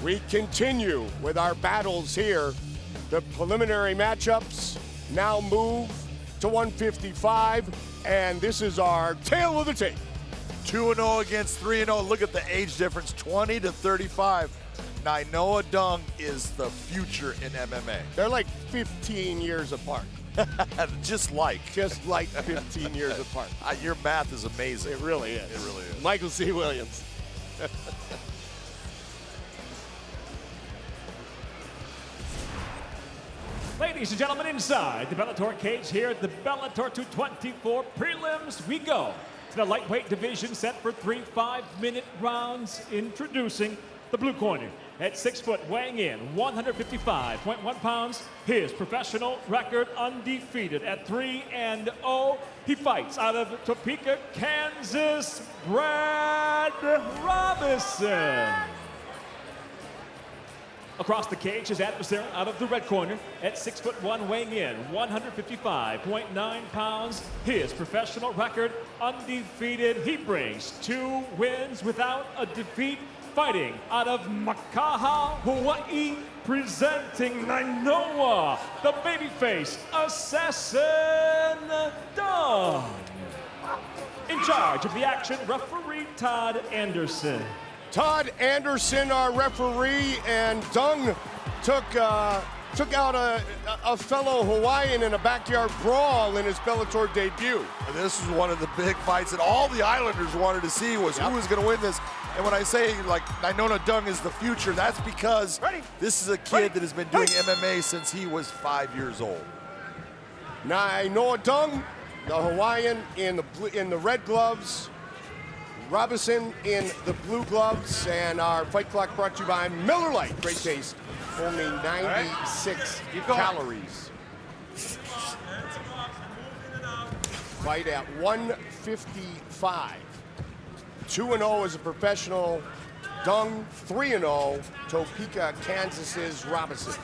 We continue with our battles here. The preliminary matchups now move to 155, and this is our tale of the tape. 2-0 against 3-0. Look at the age difference, 20 to 35. Nainoa Dung is the future in MMA. They're like 15 years apart. Just like 15 years apart. Your math is amazing. It really is. It really is. Michael C. Williams. Ladies and gentlemen, inside the Bellator cage here at the Bellator 224 prelims, we go to the lightweight division set for 3 5-minute rounds. Introducing the blue corner at 6 foot, weighing in 155.1 pounds. His professional record undefeated at 3-0. He fights out of Topeka, Kansas, Brad Robison. Across the cage, his adversary out of the red corner at 6'1", weighing in 155.9 pounds. His professional record undefeated. He brings 2 wins without a defeat. Fighting out of Makaha, Hawaii, presenting Nainoa, the babyface assassin Dung. In charge of the action, referee Todd Anderson. Todd Anderson, our referee, and Dung took out a fellow Hawaiian in a backyard brawl in his Bellator debut. And this was one of the big fights that all the Islanders wanted to see was who was going to win this. And when I say, like, Nainoa Dung is the future, that's because this is a kid that has been doing MMA since he was 5 years old. Nainoa Dung, the Hawaiian, in the red gloves. Robison in the blue gloves, and our fight clock brought to you by Miller Lite. Great taste, only 96 calories. Fight at 155. 2-0 as a professional. Dung 3-0. Topeka, Kansas's Robison.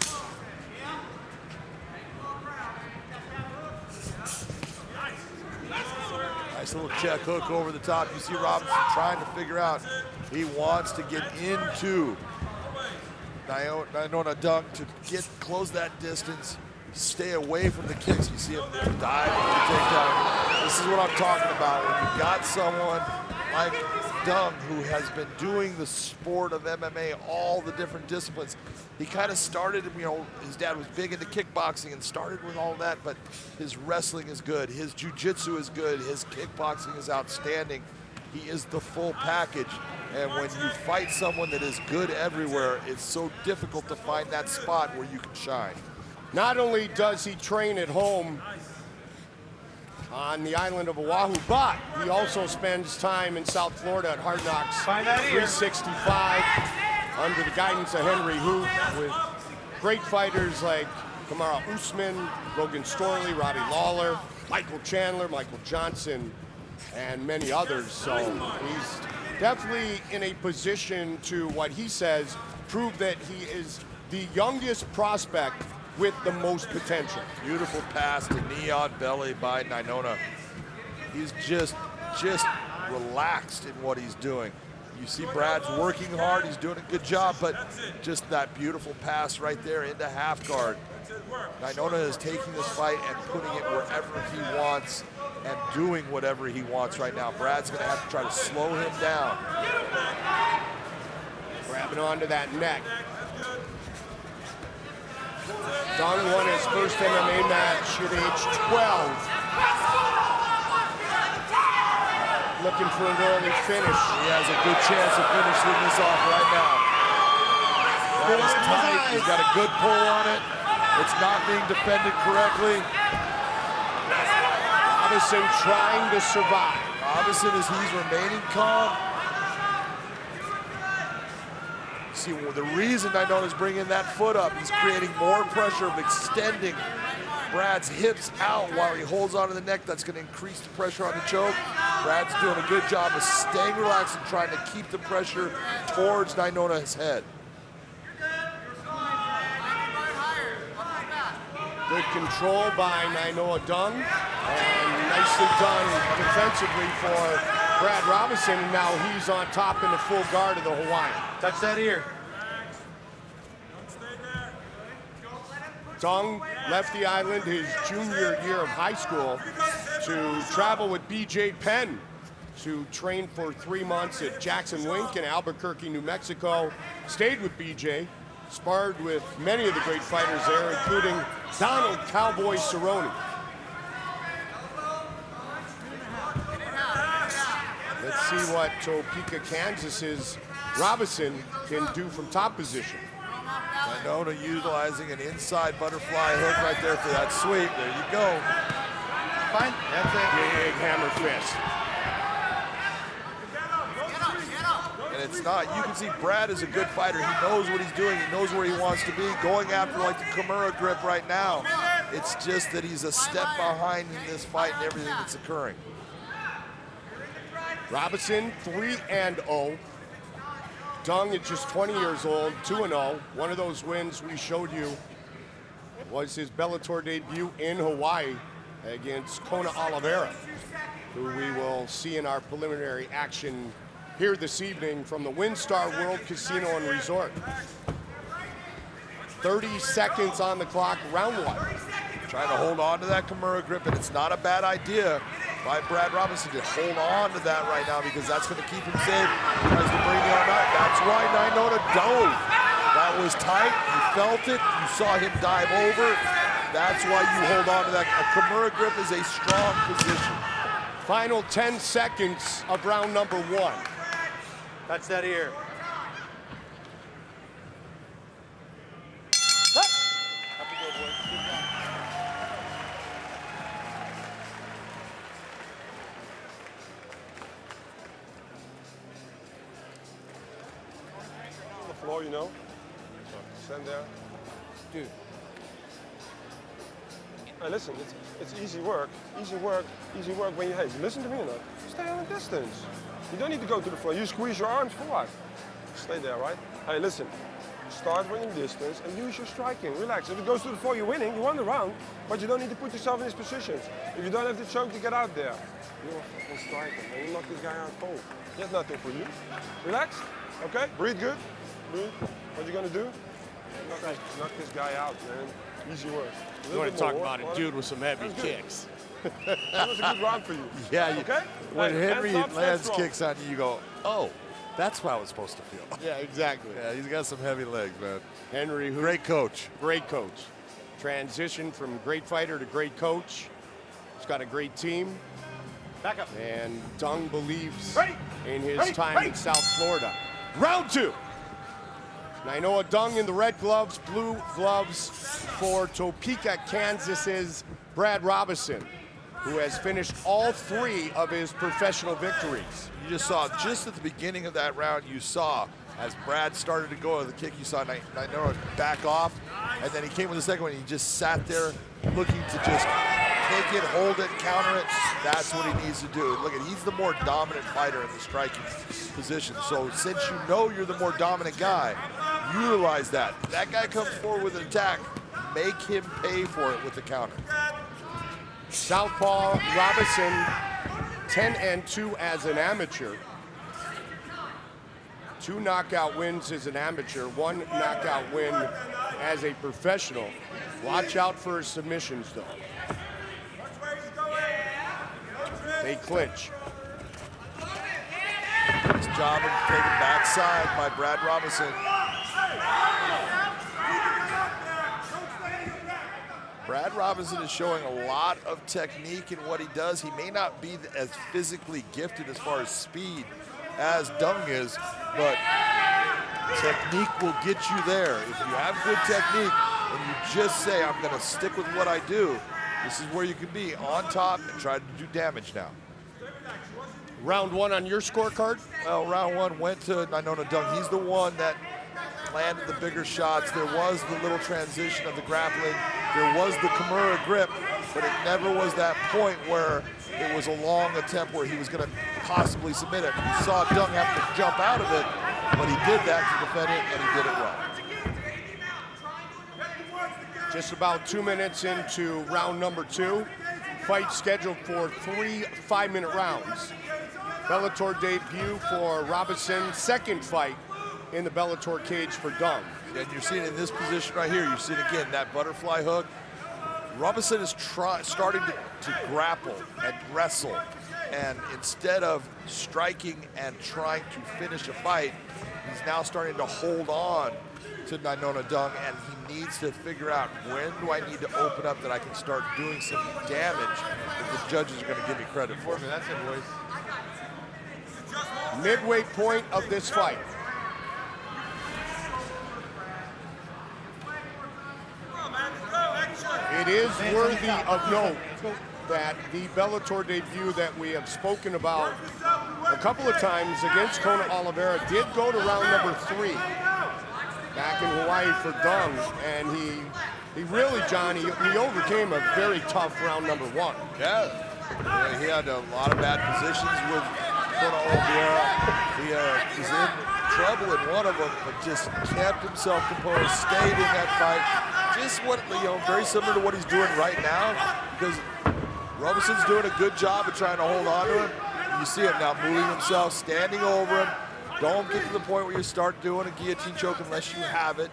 Nice little check hook over the top. You see Robinson trying to figure out. He wants to get into Nainoa Dung to close that distance, stay away from the kicks. You see him dive into the takedown. This is what I'm talking about. When you've got someone like Dung, who has been doing the sport of MMA, all the different disciplines. He kind of started, you know, his dad was big into kickboxing and started with all that, but his wrestling is good, his jiu-jitsu is good, his kickboxing is outstanding. He is the full package. And when you fight someone that is good everywhere, it's so difficult to find that spot where you can shine. Not only does he train at home on the island of Oahu, but he also spends time in South Florida at Hard Knocks 365 under the guidance of Henry Hoof, with great fighters like Kamaru Usman, Logan Storley, Robbie Lawler, Michael Chandler, Michael Johnson, and many others. So he's definitely in a position to, what he says, prove that he is the youngest prospect with the most potential. Beautiful pass to knee on belly by Nainoa. He's just relaxed in what he's doing. You see Brad's working hard, he's doing a good job, but just that beautiful pass right there into half guard. Nainoa is taking this fight and putting it wherever he wants and doing whatever he wants right now. Brad's gonna have to try to slow him down. Grabbing onto that neck. Dung won his first MMA match at age 12. Looking for an early finish. He has a good chance of finishing this off right now. That is tight. He's got a good pull on it. It's not being defended correctly. Robison trying to survive. Robison, as he's remaining calm. See, the reason Nainoa is bringing that foot up, he's creating more pressure of extending Brad's hips out while he holds onto the neck. That's going to increase the pressure on the choke. Brad's doing a good job of staying relaxed and trying to keep the pressure towards Nainoa's head. Good control by Nainoa Dung, and nicely done defensively for Brad Robison, and now he's on top in the full guard of the Hawaiian. Touch that ear. Dung left the island his junior year of high school to travel with BJ Penn to train for 3 months at Jackson Wink in Albuquerque, New Mexico. Stayed with BJ, sparred with many of the great fighters there, including Donald Cowboy Cerrone. Let's see what Topeka, Kansas's Robison can do from top position. Nainoa utilizing an inside butterfly hook right there for that sweep. There you go. Fine, that's it. Big hammer fist. And it's not, you can see Brad is a good fighter. He knows what he's doing. He knows where he wants to be. Going after like the Kimura grip right now. It's just that he's a step behind in this fight and everything that's occurring. Robison 3-0. Dung at just 20 years old, 2-0. One of those wins we showed you was his Bellator debut in Hawaii against Kona Oliveira, who we will see in our preliminary action here this evening from the WinStar World Casino and Resort. 30 seconds on the clock, round one. Trying to hold on to that Kimura grip, and it's not a bad idea by Brad Robison to hold on to that right now because that's going to keep him safe. Tries to bring the arm out. That's why Nainoa dove. That was tight. You felt it. You saw him dive over. That's why you hold on to that. A Kimura grip is a strong position. Final 10 seconds of round number one. Touch that ear. Floor, you know. Stand there. Dude. Hey, listen, it's easy work. Easy work when you, hey, listen to me or not. Stay on a distance. You don't need to go to the floor. You squeeze your arms for what? Stay there, right? Hey, listen. Start winning distance and use your striking. Relax. If it goes to the floor, you're winning. You won the round, but you don't need to put yourself in these positions. If you don't have the choke to get out there, you're a fucking striker, man. You knock this guy out cold. He has nothing for you. Relax. Okay? Breathe good. What you gonna do? Knock this guy out, man. Easy work. You want to talk about a dude with some heavy kicks. That was a good round for you. Yeah, okay? When Hey, Henry hands up, lands strong. kicks on you, you go, oh, that's how it's supposed to feel. Yeah, exactly. Yeah, he's got some heavy legs, man. Henry, who Great coach. Great coach. Transition from great fighter to great coach. He's got a great team. Back up. And Dung believes Ready. in his Ready. time Ready. in South Florida. Round two. Nainoa Dung in the red gloves, blue gloves for Topeka, Kansas's Brad Robison, who has finished all 3 of his professional victories. You just saw, just at the beginning of that round, you saw, as Brad started to go to the kick, you saw Nainoa back off, and then he came with the second one, and he just sat there looking to just take it, hold it, counter it. That's what he needs to do. Look at, he's the more dominant fighter in the striking position. So since you know you're the more dominant guy, utilize that. If that guy comes forward with an attack, make him pay for it with the counter. Southpaw Robison, 10-2 as an amateur. 2 knockout wins as an amateur, 1 knockout win as a professional. Watch out for his submissions, though. They clinch. Nice job of taking backside by Brad Robison. Brad Robison is showing a lot of technique in what he does. He may not be as physically gifted as far as speed as Dung is, but technique will get you there. If you have good technique and you just say, I'm going to stick with what I do, this is where you can be on top and try to do damage now. Round 1 on your scorecard? Well, round 1 went to Nainoa Dung. He's the one that landed the bigger shots. There was the little transition of the grappling. There was the Kimura grip, but it never was that point where it was a long attempt where he was going to possibly submit it. You saw Dung have to jump out of it, but he did that to defend it, and he did it well. Just about 2 minutes into round number 2. Fight scheduled for 3 5-minute rounds. Bellator debut for Robison's second fight in the Bellator cage for Dung. And you're seeing in this position right here, you're seeing again that butterfly hook. Robison is starting to grapple and wrestle. And instead of striking and trying to finish a fight, he's now starting to hold on to Nainoa Dung, and he needs to figure out, when do I need to open up that I can start doing some damage that the judges are going to give me credit for. That's it, boys. Midway point of this fight. It is worthy of note that the Bellator debut that we have spoken about a couple of times against Kona Oliveira did go to round number 3 back in Hawaii for Dung, and he really, John, he overcame a very tough round number 1. Yeah, he had a lot of bad positions with Kona Oliveira. He was in trouble in one of them, but just kept himself composed, stayed in that fight. Just very similar to what he's doing right now, because Robison's doing a good job of trying to hold on to him. You see him now moving himself, standing over him. Don't get to the point where you start doing a guillotine choke unless you have it.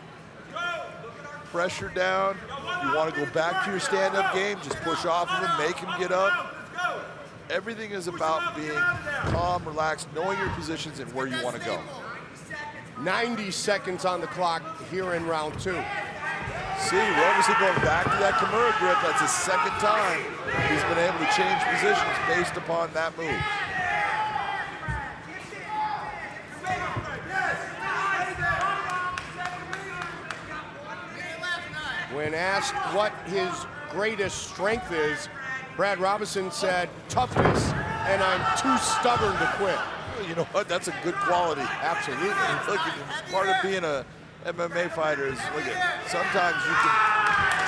Pressure down. You want to go back to your stand-up game, just push off of him, make him get up. Everything is about being calm, relaxed, knowing your positions and where you want to go. 90 seconds on the clock here in round 2. See, Robison going back to that Kimura grip. That's his second time he's been able to change positions based upon that move. When asked what his greatest strength is, Brad Robison said, toughness, and I'm too stubborn to quit. You know what? That's a good quality. Absolutely. Look, part of being a MMA fighter is, sometimes you can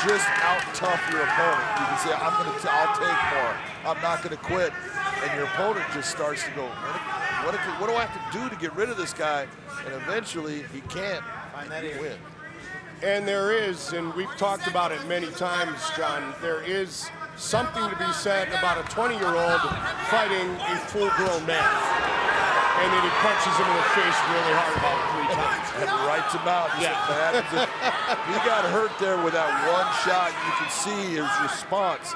just out-tough your opponent. You can say, I'll take more. I'm not gonna quit. And your opponent just starts to go, what do I have to do to get rid of this guy? And eventually, he can't win. And there is, and we've talked about it many times, John, there is something to be said about a 20-year-old fighting a full-grown man. And then he punches him in the face really hard about 3 times. And writes him out. He got hurt there with that one shot. You can see his response.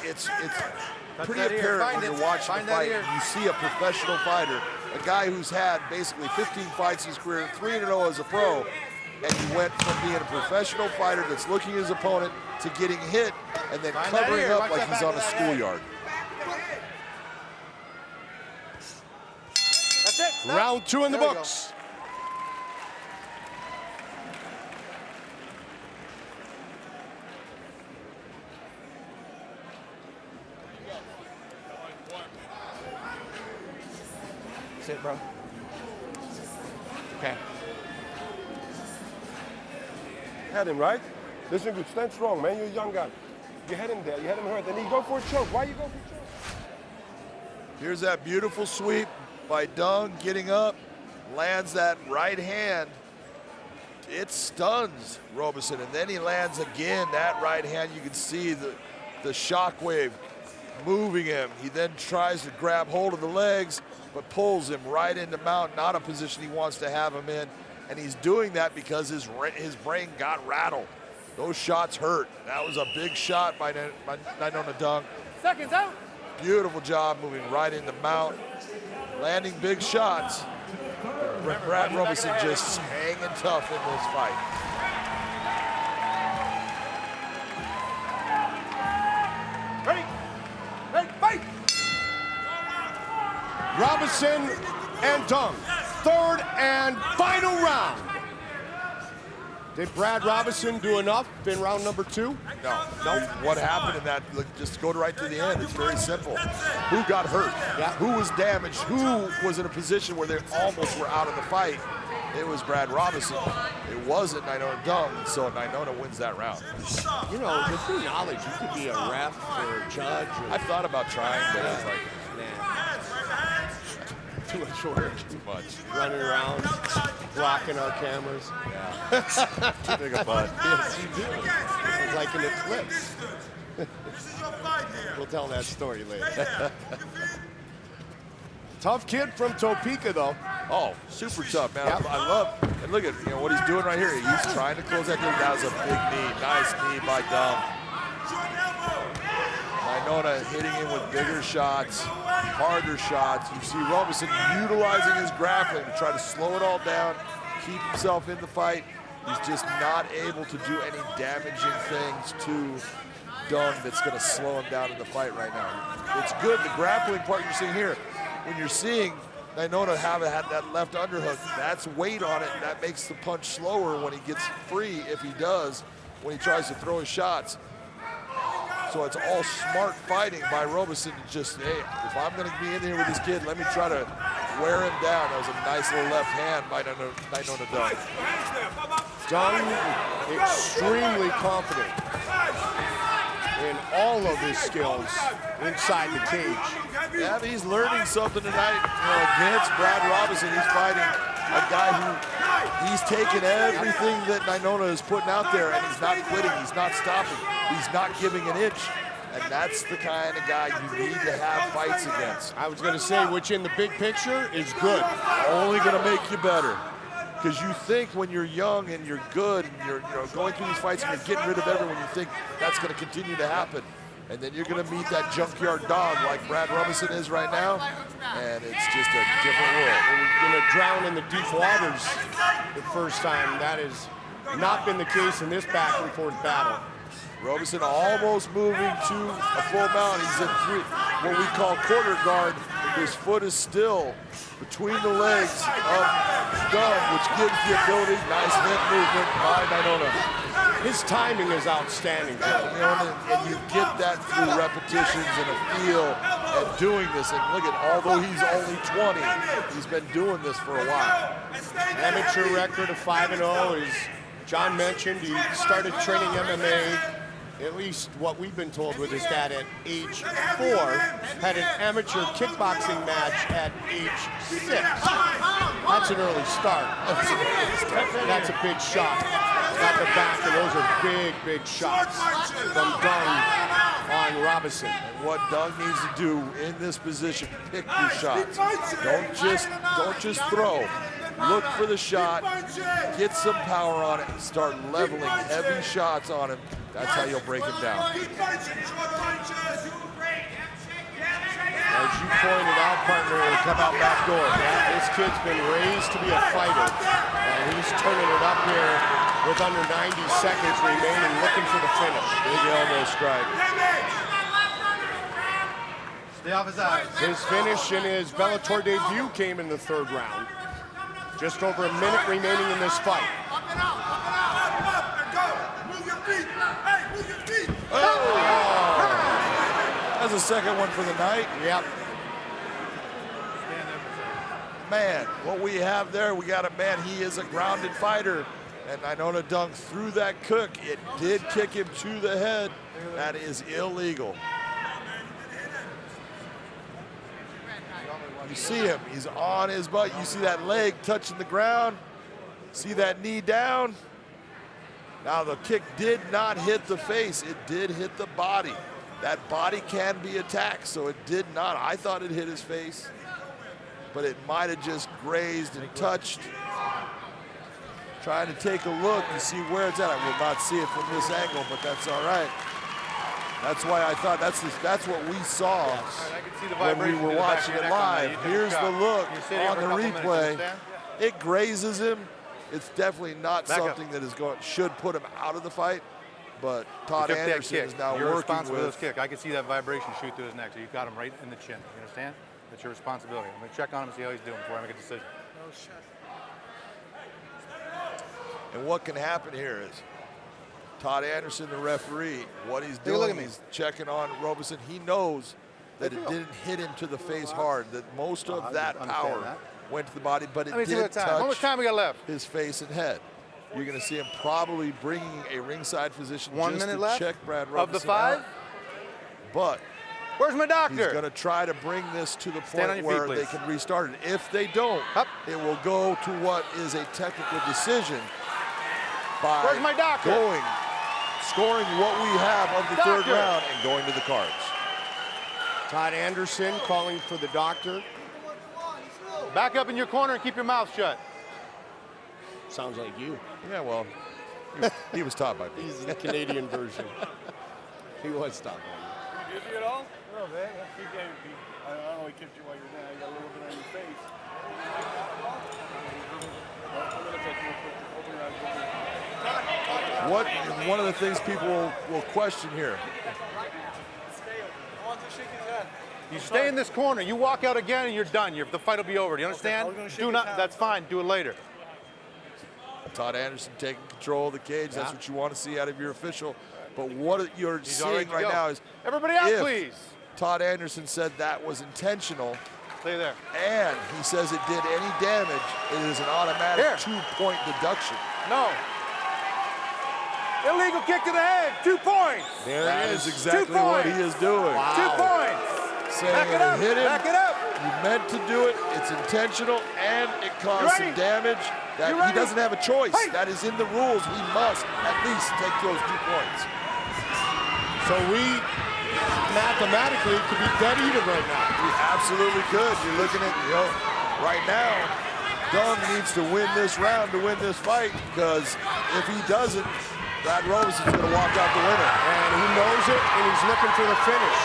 It's pretty apparent when you're watching the fight. You see a professional fighter, a guy who's had basically 15 fights in his career, 3-0 as a pro, and he went from being a professional fighter that's looking at his opponent to getting hit and then covering up like he's on a schoolyard. That's it. Round 2 in the books. Sit, bro. Okay. Had him, right? Listen good, stand strong, man. You're a young guy. You had him there, you had him hurt, then he go for a choke. Why you go for a choke? Here's that beautiful sweep by Dung, getting up, lands that right hand. It stuns Robison, and then he lands again that right hand. You can see the shockwave moving him. He then tries to grab hold of the legs, but pulls him right into mount, not a position he wants to have him in. And he's doing that because his brain got rattled. Those shots hurt. That was a big shot by Nainoa Dung. Seconds out. Beautiful job moving right into mount, landing big shots. Brad Robison just hanging tough in this fight. Ready, fight! Robison and Dung, 3rd and final round. Did Brad Robison do enough in round number 2? No. What happened in that? Just go right to the end. It's very simple. Who got hurt? Yeah. Who was damaged? Who was in a position where they almost were out of the fight? It was Brad Robison. It wasn't Nainoa Dung, so Nainoa wins that round. You know, with your knowledge, you could be a ref or a judge. I thought about trying, but I was like, Too much work. too much. Running around, blocking our cameras. Yeah. Too big a butt. Yes, you do. It's like an eclipse. We'll tell that story later. Tough kid from Topeka, though. Oh, super tough, man. Yep. I love, and look at what he's doing right here. He's trying to close that thing. That was a big knee. Nice knee by Dung. Nainoa hitting him with bigger shots, harder shots. You see Robison utilizing his grappling to try to slow it all down, keep himself in the fight. He's just not able to do any damaging things to Dung that's going to slow him down in the fight right now. It's good, the grappling part you're seeing here. When you're seeing Nainoa had that left underhook, that's weight on it. That makes the punch slower when he gets free, if he does, when he tries to throw his shots. So it's all smart fighting by Robison. Just, hey, if I'm going to be in here with this kid, let me try to wear him down. That was a nice little left hand by Nainoa Dung. Dung extremely confident in all of his skills inside the cage. Yeah, but he's learning something tonight. Against Brad Robison, he's fighting a guy who he's taken everything that Nainoa is putting out there, and he's not quitting, he's not stopping, he's not giving an inch. And that's the kind of guy you need to have fights against. I was going to say, which in the big picture is good. Only going to make you better. Because you think when you're young and you're good and you're going through these fights and you're getting rid of everyone, you think that's going to continue to happen. And then you're going to meet that junkyard dog like Brad Robison is right now, and it's just a different world. We're going to drown in the deep waters the first time. That has not been the case in this back and forth battle. Robison almost moving to a full mount. He's in what we call quarter guard. His foot is still between the legs of Dung, which gives the ability, nice hip movement by Nainoa. His timing is outstanding. And you get that through repetitions and a feel of doing this. And look at, although he's only 20, he's been doing this for a while. Amateur record of 5-0, as John mentioned. He started training MMA, at least what we've been told, with his dad at age 4. Had an amateur kickboxing match at age 6. That's an early start. That's a big shot. Got the back, and those are big, big shots from Dung on Robison. And what Dung needs to do in this position, pick your shots. Don't just throw. Look for the shot, get some power on it, and start leveling heavy shots on him. That's how you'll break him down. As you pointed out, partner, he'll come out back door. Yeah, this kid's been raised to be a fighter, and he's turning it up here with under 90 seconds remaining, looking for the finish. Big elbow strike. Stay off his eyes. His finish in his Bellator debut came in the 3rd round. Just over a minute remaining in this fight. Move your feet. Hey, move your feet. That's the second one for the night. Yep. Man, what we have there, we got a man, he is a grounded fighter. And Nainoa Dung threw that kick. It did kick him to the head. That is illegal. You see him, he's on his butt. You see that leg touching the ground. See that knee down. Now the kick did not hit the face, it did hit the body. That body can be attacked, so it did not. I thought it hit his face, but it might have just grazed and touched. Trying to take a look and see where it's at. I will not see it from this angle, but that's all right. That's why I thought that's what we saw when we were watching it live. Here's the look on the replay. It grazes him. It's definitely not something that should put him out of the fight. But Todd Anderson is now You're working responsible for with. this kick. I can see that vibration shoot through his neck. So you've got him right in the chin. You understand? That's your responsibility. I'm going to check on him and see how he's doing before I make a decision. And what can happen here is Todd Anderson, the referee, what he's doing, he's checking on Robison. He knows that it didn't hit him to the face hard, that most of that power went to the body, but it did touch how much time we got left? His face and head. You're going to see him probably bringing a ringside physician 1 just minute to left check Brad Robison of the 5. out. But where's my doctor? he's going to try to bring this to the point where feet, they can restart it. If they don't, it will go to what is a technical decision by Where's my doctor? scoring what we have of the 3rd round and going to the cards. Todd Anderson calling for the doctor. Back up in your corner and keep your mouth shut. Sounds like you. Yeah, well, he was taught by me. He's the Canadian version. He was taught by me. You dizzy at all? No, man. You can't be. I don't know. He kicked you while you're down. You got a little bit on your face. I'm gonna take you real quick. Open your eyes. One of the things people will question here. You stay in this corner. You walk out again and you're done. The fight will be over. Do you understand? Do not. That's fine. Do it later. Todd Anderson taking control of the cage. That's what you want to see out of your official. But what you're seeing right now is everybody out, if please. Todd Anderson said that was intentional. Stay there. And he says it did any damage, it is an automatic 2-point deduction. No. Illegal kick to the head. 2 points. There it is. Exactly what he is doing. Wow. 2 points. Saying Back it up. hit him. Back it up. You meant to do it. It's intentional, and it caused some damage. That he doesn't have a choice. Hey. That is in the rules. He must at least take those 2 points. So we mathematically could be dead even right now. We absolutely could. You're looking at, right now, Dung needs to win this round to win this fight, because if he doesn't, Brad Robison's going to walk out the winner. And he knows it, and he's looking for the finish.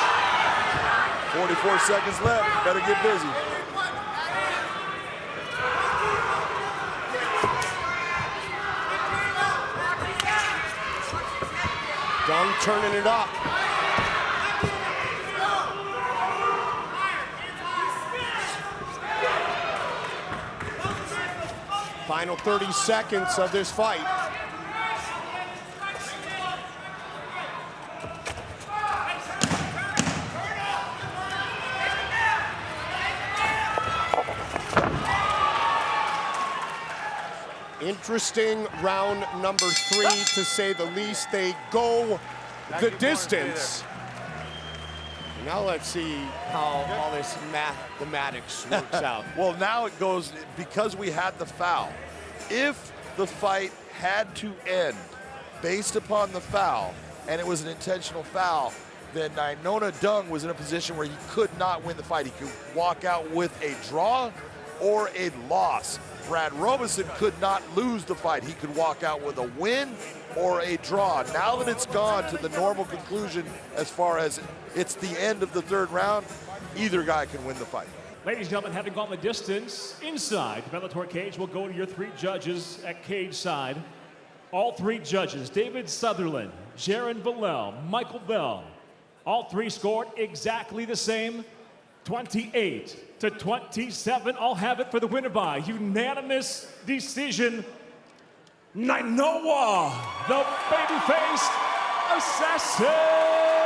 44 seconds left. Better get busy. Dung turning it up. Final 30 seconds of this fight. Interesting round number 3, to say the least. They go the distance. Now let's see how all this mathematics works out. Well, now it goes, because we had the foul. If the fight had to end based upon the foul, and it was an intentional foul, then Nainoa Dung was in a position where he could not win the fight. He could walk out with a draw or a loss. Brad Robison could not lose the fight. He could walk out with a win or a draw. Now that it's gone to the normal conclusion as far as it's the end of the 3rd round, either guy can win the fight. Ladies and gentlemen, having gone the distance inside the Bellator cage, we'll go to your 3 judges at cage side. All 3 judges, David Sutherland, Jaron Villel, Michael Bell, all 3 scored exactly the same, 28-27. I'll have it for the winner by unanimous decision. Nainoa, the babyface assassin.